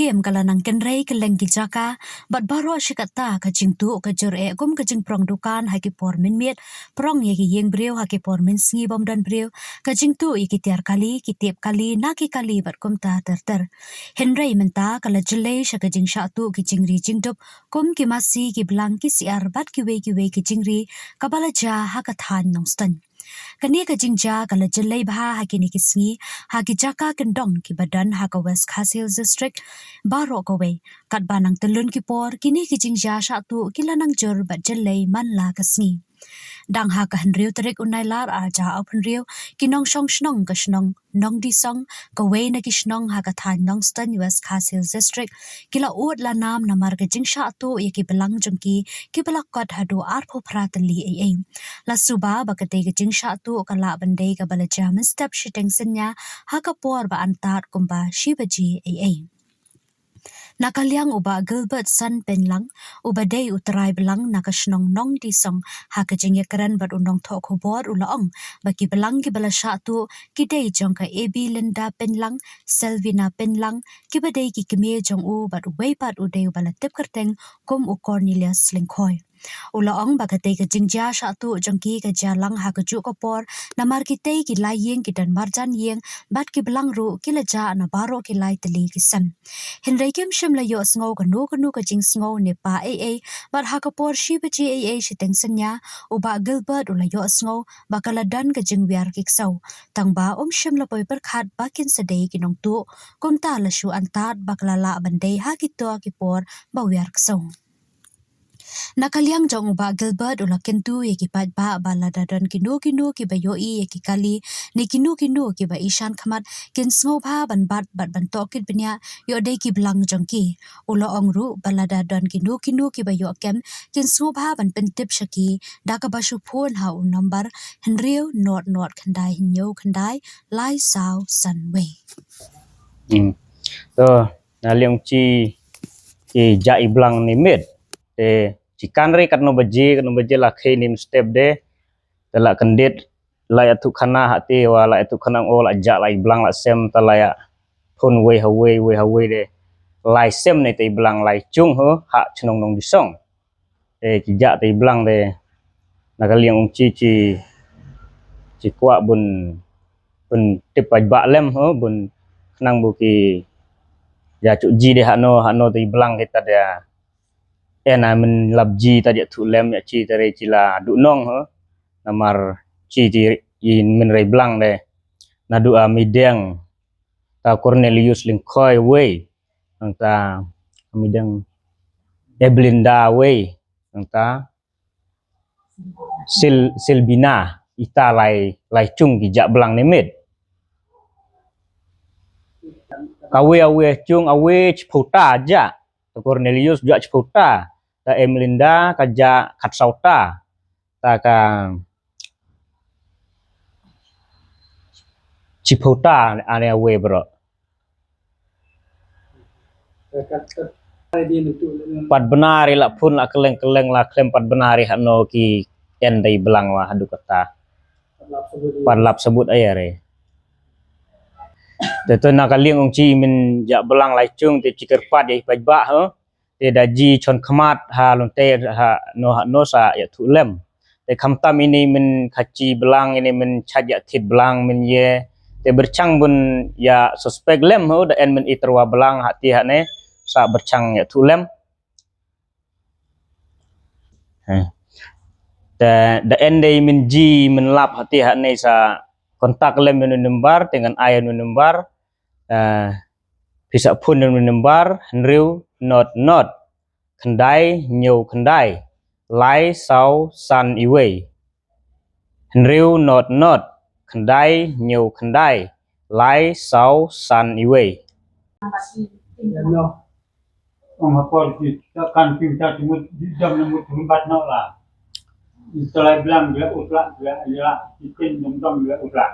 game kalanang kenrei keleng kijaka bat baro shikata ka jingtu ka jor e gum ka jing prong dukan haki por min miet prong ye ki yeng breu haki por min sngi bom dan breu ka jingtu ye ki tiar kali ki tep kali naki kali bat kum ta ter henrei menta kala jelei shaka jing shatu ki jingri jingdup kum ki masi ki blang ki siar bat ki we ki jingri kabala ja haka than nongstan kani ka jingja kala jelai bha hakini kisngi haki jaka kendong ki badan haka West Khasil district baro kowe kat banang telun ki por kini ki jingja satu kilanang jor bat jelai man la kasngi dang haka henriu terik unai lar aja open riu kinong shong shnong ka shnong nong di song kowe na ki shnong haka than nong stan West Khasil district kila ut la nam namar ka jingsha tu ye ki belang jongki ki belak kat hadu arpho pratali ai la suba bakate ka jingsha tu kala bandai ka bala jam step shiteng senya haka por ba antar kumba shibaji ai nakaliang uba Gilbert San Penlang uba day utray belang nakashnong nong di song haka jingya karen bat unong thok hubor ulaong baki belang ki bala shatu ki day jong ka AB Linda Penlang Selvina Penlang ki ba day ki kemie jong u bat way pat u day bala tip kerteng kum u Cornelius Lingkhoy ulaong bakate ka jingja shatu jongki ka jalang haka ju ko por namar ki tay ki lai yeng ki dan marjan yeng bat ki belang ru ki la ja na baro ki lai tali ki sam henrei kem shim la yo sngo ka nu ka jing sngo ne pa bat haka por shi ba ji shiteng senya uba Gilbert ula yo sngo bakala dan ka jing wiar ki sau tangba shim la poi per khat bakin sadei ki nong tu kum ta la shu antat bakala la bandai ha ki to ki por ba wiar ki sau nakaliang jong uba Gilbert ula kentu ye ki pat ba balada dan kinu ki ba yo ye ki kali ni kinu ki ba ishan khamat kin sngo bha ban ban tokit bnya yo de ki blang jong ki ula ongru balada dan kinu ki ba yo kem kin sngo bha ban pen tip shaki da ka ba shu phone ha number henriu not khandai hinyo khandai lai sao san we to na liang chi jai blang ni met te chikan re kan no baje la khe nim step de tala kandet la atu khana hati wala atu khana ol aja lai blang la sem tala ya phun we hawe de lai sem ne te blang lai chung ho ha chnong nong di song e chi ja te blang de na ka liang chi kwa bun tip ba lem ho bun nang bu ki ya chu ji de hano te blang kita dia ena men labji tadi tu lem ya ci tare cila du nong ho namar ci in men rei blang de na du mideng ta Cornelius Lingkhoy we ta mideng Eblinda we ta Silbina ita lai chung ki jak blang nemet awe chung awe chpota aja Cornelius juga chpota ta Emlinda kaja kat sauta ta ka chipota ane we bro pat benari la pun la keleng la klem pat benari hano ki endai belang wa hadu kata pat lap sebut ayare teto nakaliang ong chi min ja belang lai chung te chiker pat ye pajba ho te daji chon khmat ha lon te ha no sa ya thu lem te khamtam ini min khachi belang ini min chaja thit belang min ye te berchang bun ya suspek lem ho da en min itrwa belang hati ha ne sa berchang ya thu lem da en dei min ji min lap hati ha ne sa kontak lem min number dengan ayah number bisa pun number henriu not khandai nhiều khandai lai sao san iwe henriu not khandai nhiều khandai lai sao san iwe ông hapol ki kan kim ta timut jam namut humbat no la isolai blang dia utla dia ya itin dom dia utla